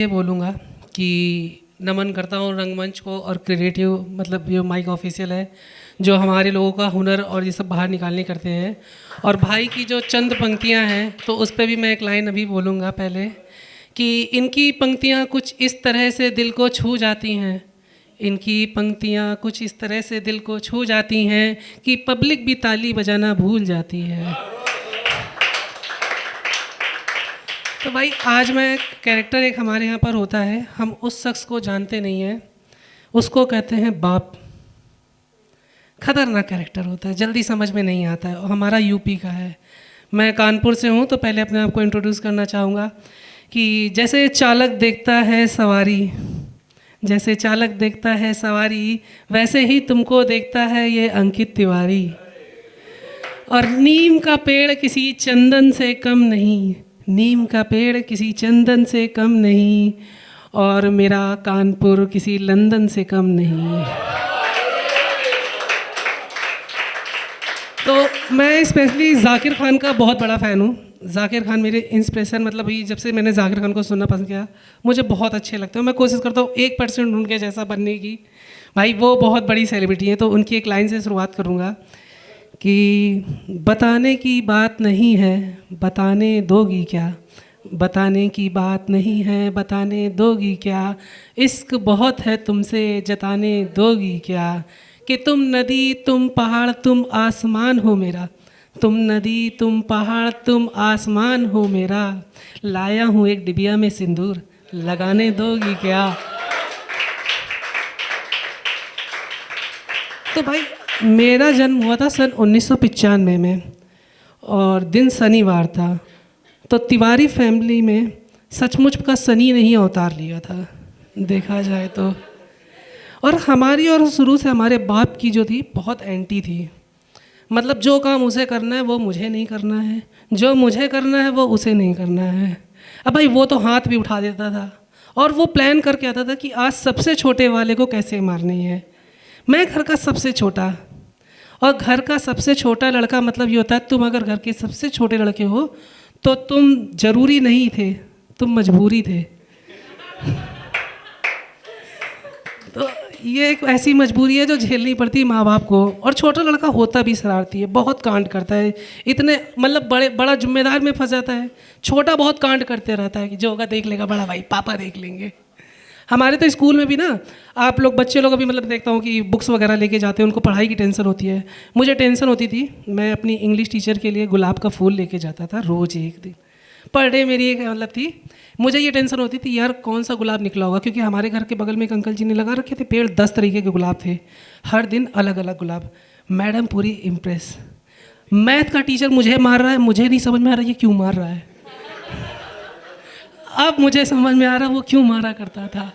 ये बोलूँगा कि नमन करता हूँ रंगमंच को और क्रिएटिव मतलब जो माइक ऑफिशियल है जो हमारे लोगों का हुनर और ये सब बाहर निकालने करते हैं। और भाई की जो चंद पंक्तियाँ हैं तो उस पर भी मैं एक लाइन अभी बोलूँगा पहले कि इनकी पंक्तियाँ कुछ इस तरह से दिल को छू जाती हैं, इनकी पंक्तियाँ कुछ इस तरह से दिल को छू जाती हैं कि पब्लिक भी ताली बजाना भूल जाती है। तो भाई आज मैं कैरेक्टर एक हमारे यहाँ पर होता है, हम उस शख्स को जानते नहीं हैं, उसको कहते हैं बाप। खतरनाक कैरेक्टर होता है, जल्दी समझ में नहीं आता है और हमारा यूपी का है। मैं कानपुर से हूँ तो पहले अपने आप को इंट्रोड्यूस करना चाहूँगा कि जैसे चालक देखता है सवारी, जैसे चालक देखता है सवारी, वैसे ही तुमको देखता है ये अंकित तिवारी। और नीम का पेड़ किसी चंदन से कम नहीं, नीम का पेड़ किसी चंदन से कम नहीं, और मेरा कानपुर किसी लंदन से कम नहीं। तो मैं स्पेशली जाकिर खान का बहुत बड़ा फ़ैन हूँ। जाकिर खान मेरे इंस्पिरेशन, मतलब अभी जब से मैंने जाकिर खान को सुनना पसंद किया मुझे बहुत अच्छे लगते हैं। मैं कोशिश करता हूँ 1% उनके जैसा बनने की। भाई वो बहुत बड़ी सेलिब्रिटी हैं, तो उनकी एक लाइन से शुरुआत करूँगा कि बताने की बात नहीं है, बताने दोगी क्या, बताने की बात नहीं है, बताने दोगी क्या, इश्क बहुत है तुमसे जताने दोगी क्या, कि तुम नदी तुम पहाड़ तुम आसमान हो मेरा, तुम नदी तुम पहाड़ तुम आसमान हो मेरा, लाया हूँ एक डिबिया में सिंदूर लगाने दोगी क्या। तो भाई मेरा जन्म हुआ था सन 1995 में और दिन शनिवार था, तो तिवारी फैमिली में सचमुच का शनि नहीं अवतार लिया था देखा जाए तो। और हमारी और शुरू से हमारे बाप की जो थी बहुत एंटी थी, मतलब जो काम उसे करना है वो मुझे नहीं करना है, जो मुझे करना है वो उसे नहीं करना है। अब भाई वो तो हाथ भी उठा देता था और वो प्लान करके आता था कि आज सबसे छोटे वाले को कैसे मारनी है। मैं घर का सबसे छोटा, और घर का सबसे छोटा लड़का मतलब ये होता है तुम अगर घर के सबसे छोटे लड़के हो तो तुम जरूरी नहीं थे, तुम मजबूरी थे। तो ये एक ऐसी मजबूरी है जो झेलनी पड़ती है माँ बाप को। और छोटा लड़का होता भी शरारती है, बहुत कांड करता है, इतने मतलब बड़ा जिम्मेदार में फंस जाता है। छोटा बहुत कांड करते रहता है कि जो होगा देख लेगा बड़ा भाई, पापा देख लेंगे। हमारे तो स्कूल में भी ना आप लोग बच्चे लोग अभी मतलब देखता हूँ कि बुक्स वगैरह लेके जाते हैं, उनको पढ़ाई की टेंशन होती है। मुझे टेंशन होती थी, मैं अपनी इंग्लिश टीचर के लिए गुलाब का फूल लेके जाता था रोज़ एक दिन। पर डे मेरी एक मतलब थी, मुझे ये टेंशन होती थी यार कौन सा गुलाब निकला होगा, क्योंकि हमारे घर के बगल में एक अंकल जी ने लगा रखे थे पेड़, 10 तरीके के गुलाब थे, हर दिन अलग अलग गुलाब। मैडम पूरी इम्प्रेस। मैथ का टीचर मुझे मार रहा है, मुझे नहीं समझ में आ रहा ये क्यों मार रहा है। अब मुझे समझ में आ रहा वो क्यों मारा करता था।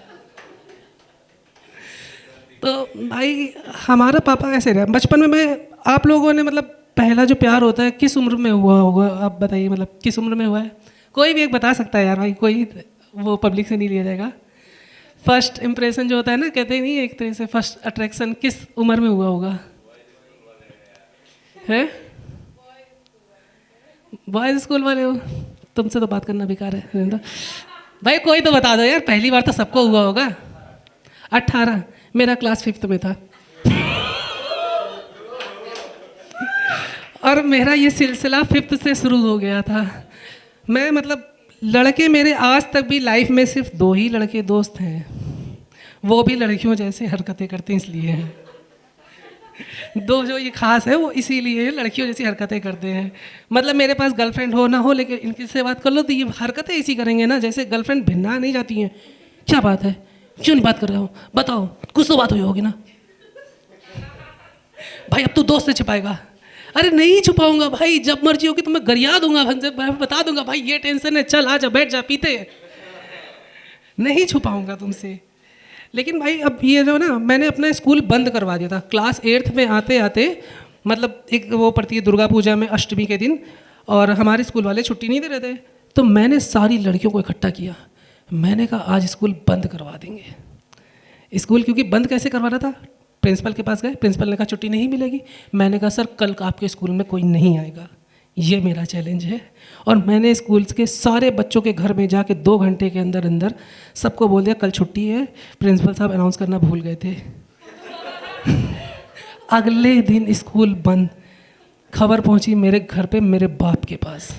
तो भाई हमारा पापा ऐसे रहा बचपन में। मैं आप लोगों ने मतलब पहला जो प्यार होता है किस उम्र में हुआ होगा, आप बताइए, मतलब किस उम्र में हुआ है? कोई भी एक बता सकता है यार भाई, कोई वो पब्लिक से नहीं लिया जाएगा। फर्स्ट इम्प्रेशन जो होता है ना, कहते नहीं एक तरह से फर्स्ट अट्रैक्शन किस उम्र में हुआ होगा? है बॉयज़ स्कूल वाले हो? तुमसे तो बात करना बेकार है तो। भाई कोई तो बता दो यार, पहली बार तो सबको हुआ होगा। 18, मेरा क्लास 5th में था। और मेरा ये सिलसिला 5th से शुरू हो गया था। मैं मतलब लड़के मेरे आज तक भी लाइफ में सिर्फ 2 ही लड़के दोस्त हैं, वो भी लड़कियों जैसे हरकतें करते हैं इसलिए हैं। 2 जो ये खास है वो इसीलिए लड़कियों जैसी हरकतें करते हैं। मतलब मेरे पास गर्लफ्रेंड हो ना हो, लेकिन इनकी से बात कर लो तो ये हरकतें ऐसी करेंगे ना जैसे गर्लफ्रेंड भिन्ना नहीं जाती हैं। क्या बात है, क्यों नहीं बात कर रहे हो, बताओ, कुछ तो बात हुई होगी ना। भाई अब तू दोस्त से छिपाएगा? अरे नहीं छुपाऊंगा भाई, जब मर्जी होगी तो मैं गरिया दूंगा, मैं बता दूंगा भाई ये टेंशन है, चल आ जा बैठ जा पीते। नहीं छुपाऊंगा तुमसे। लेकिन भाई अब ये जो ना, मैंने अपना स्कूल बंद करवा दिया था क्लास 8th में आते आते। मतलब एक वो पड़ती है दुर्गा पूजा में अष्टमी के दिन, और हमारे स्कूल वाले छुट्टी नहीं दे रहे थे, तो मैंने सारी लड़कियों को इकट्ठा किया। मैंने कहा आज स्कूल बंद करवा देंगे। स्कूल क्योंकि बंद कैसे करवाना था, प्रिंसिपल के पास गए, प्रिंसिपल ने कहा छुट्टी नहीं मिलेगी। मैंने कहा सर कल आपके स्कूल में कोई नहीं आएगा, ये मेरा चैलेंज है। और मैंने स्कूल्स के सारे बच्चों के घर में जाके 2 घंटे के अंदर अंदर सबको बोल दिया कल छुट्टी है, प्रिंसिपल साहब अनाउंस करना भूल गए थे। अगले दिन स्कूल बंद। खबर पहुंची मेरे घर पे, मेरे बाप के पास।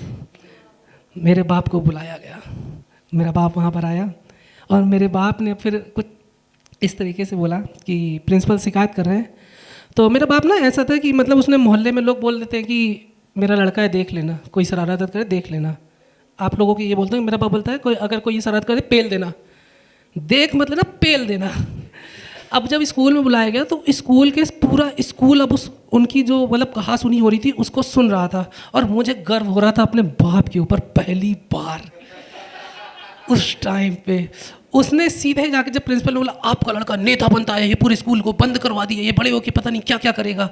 मेरे बाप को बुलाया गया, मेरा बाप वहाँ पर आया और मेरे बाप ने फिर कुछ इस तरीके से बोला कि प्रिंसिपल शिकायत कर रहे हैं। तो मेरा बाप ना ऐसा था कि मतलब उसने मोहल्ले में लोग बोल देते हैं कि मेरा लड़का है देख लेना, कोई शरारत करे देख लेना। आप लोगों की ये बोलते हैं, मेरा बाप बोलता है कोई अगर कोई शरारत करे पेल देना, देख मतलब ना पेल देना। अब जब स्कूल में बुलाया गया तो स्कूल के पूरा स्कूल अब उनकी जो मतलब कहा सुनी हो रही थी उसको सुन रहा था और मुझे गर्व हो रहा था अपने बाप के ऊपर। पहली बार उस टाइम पे उसने सीधे जाके जब प्रिंसिपल ने बोला आपका लड़का नेता बनता है, ये पूरे स्कूल को बंद करवा दिया, ये बड़े होके पता नहीं क्या क्या करेगा।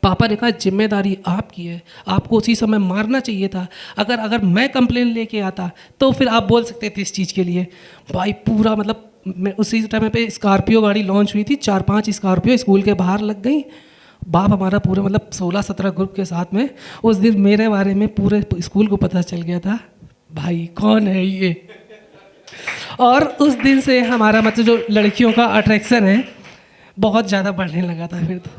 पापा ने कहा जिम्मेदारी आपकी है, आपको उसी समय मारना चाहिए था। अगर मैं कंप्लेन लेके आता तो फिर आप बोल सकते थे इस चीज़ के लिए। भाई पूरा मतलब मैं उसी टाइम पे स्कॉर्पियो गाड़ी लॉन्च हुई थी, 4-5 स्कॉर्पियो स्कूल के बाहर लग गई। बाप हमारा पूरे मतलब 16-17 ग्रुप के साथ में उस दिन मेरे बारे में पूरे स्कूल को पता चल गया था, भाई कौन है ये। और उस दिन से हमारा मतलब जो लड़कियों का अट्रैक्शन है बहुत ज़्यादा बढ़ने लगा था। फिर तो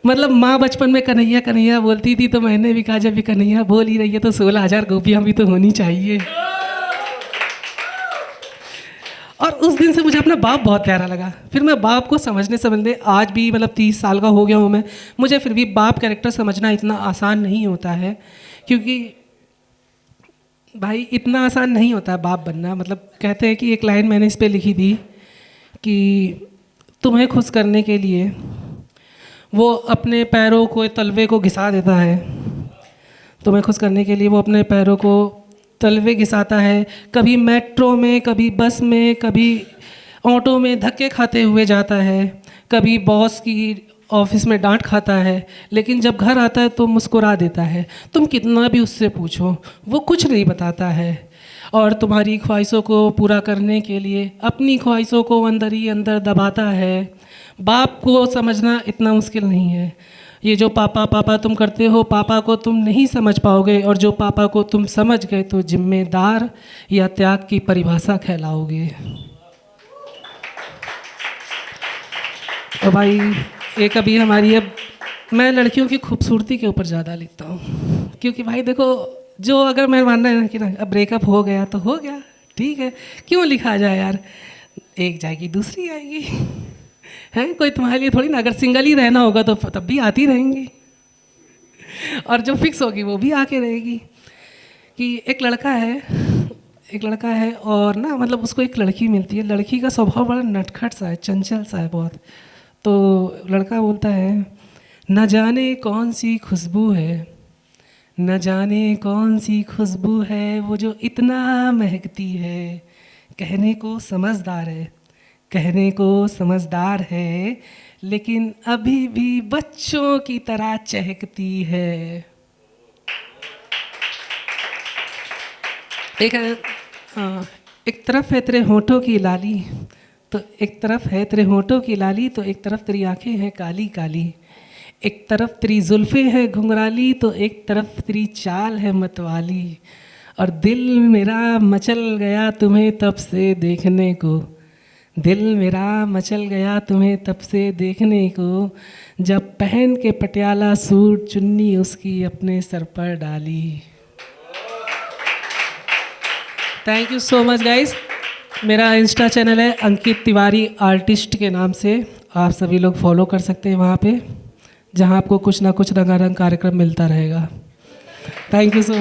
मतलब माँ बचपन में कन्हैया कन्हैया बोलती थी तो मैंने भी कहा जब भी कन्हैया बोल ही रही है तो 16,000 गोपियाँ भी तो होनी चाहिए। और उस दिन से मुझे अपना बाप बहुत प्यारा लगा। फिर मैं बाप को समझने आज भी मतलब 30 साल का हो गया हूँ मैं, मुझे फिर भी बाप कैरेक्टर समझना इतना आसान नहीं होता है, क्योंकि भाई इतना आसान नहीं होता है बाप बनना। मतलब कहते हैं कि एक लाइन मैंने इस पे लिखी थी कि तुम्हें खुश करने के लिए वो अपने पैरों को तलवे को घिसा देता है, तुम्हें खुश करने के लिए वो अपने पैरों को तलवे घिसाता है। कभी मेट्रो में, कभी बस में, कभी ऑटो में धक्के खाते हुए जाता है, कभी बॉस की ऑफिस में डांट खाता है, लेकिन जब घर आता है तो मुस्कुरा देता है। तुम कितना भी उससे पूछो वो कुछ नहीं बताता है। और तुम्हारी ख्वाहिशों को पूरा करने के लिए अपनी ख्वाहिशों को अंदर ही अंदर दबाता है। बाप को समझना इतना मुश्किल नहीं है। ये जो पापा पापा तुम करते हो, पापा को तुम नहीं समझ पाओगे, और जो पापा को तुम समझ गए तो जिम्मेदार या त्याग की परिभाषा कहलाओगे। तो भाई एक अभी हमारी अब मैं लड़कियों की खूबसूरती के ऊपर ज़्यादा लिखता हूँ, क्योंकि भाई देखो जो अगर मैं मानना है ना कि ना अब ब्रेकअप हो गया तो हो गया, ठीक है, क्यों लिखा जाए यार, एक जाएगी दूसरी आएगी, हैं कोई तुम्हारे लिए थोड़ी ना। अगर सिंगल ही रहना होगा तो तब भी आती रहेंगी, और जो फिक्स होगी वो भी आके रहेगी। कि एक लड़का है और ना मतलब उसको एक लड़की मिलती है। लड़की का स्वभाव बड़ा नटखट सा है, चंचल सा है बहुत। तो लड़का बोलता है न जाने कौन सी खुशबू है, न जाने कौन सी खुशबू है वो जो इतना महकती है। कहने को समझदार है, कहने को समझदार है, लेकिन अभी भी बच्चों की तरह चहकती है। एक तरफ है तेरे होठों की लाली, तो एक तरफ है तेरे होठों की लाली, तो एक तरफ तेरी आंखें हैं काली काली। एक तरफ तेरी जुल्फ़ें हैं घुंघराली, तो एक तरफ तेरी चाल है मतवाली। और दिल मेरा मचल गया तुम्हें तब से देखने को, दिल मेरा मचल गया तुम्हें तब से देखने को, जब पहन के पटियाला सूट चुन्नी उसकी अपने सर पर डाली। Thank you so much guys. मेरा इंस्टा चैनल है अंकित तिवारी आर्टिस्ट के नाम से, आप सभी लोग फॉलो कर सकते हैं वहाँ पे, जहाँ आपको कुछ ना कुछ रंगारंग कार्यक्रम मिलता रहेगा। Thank you so much.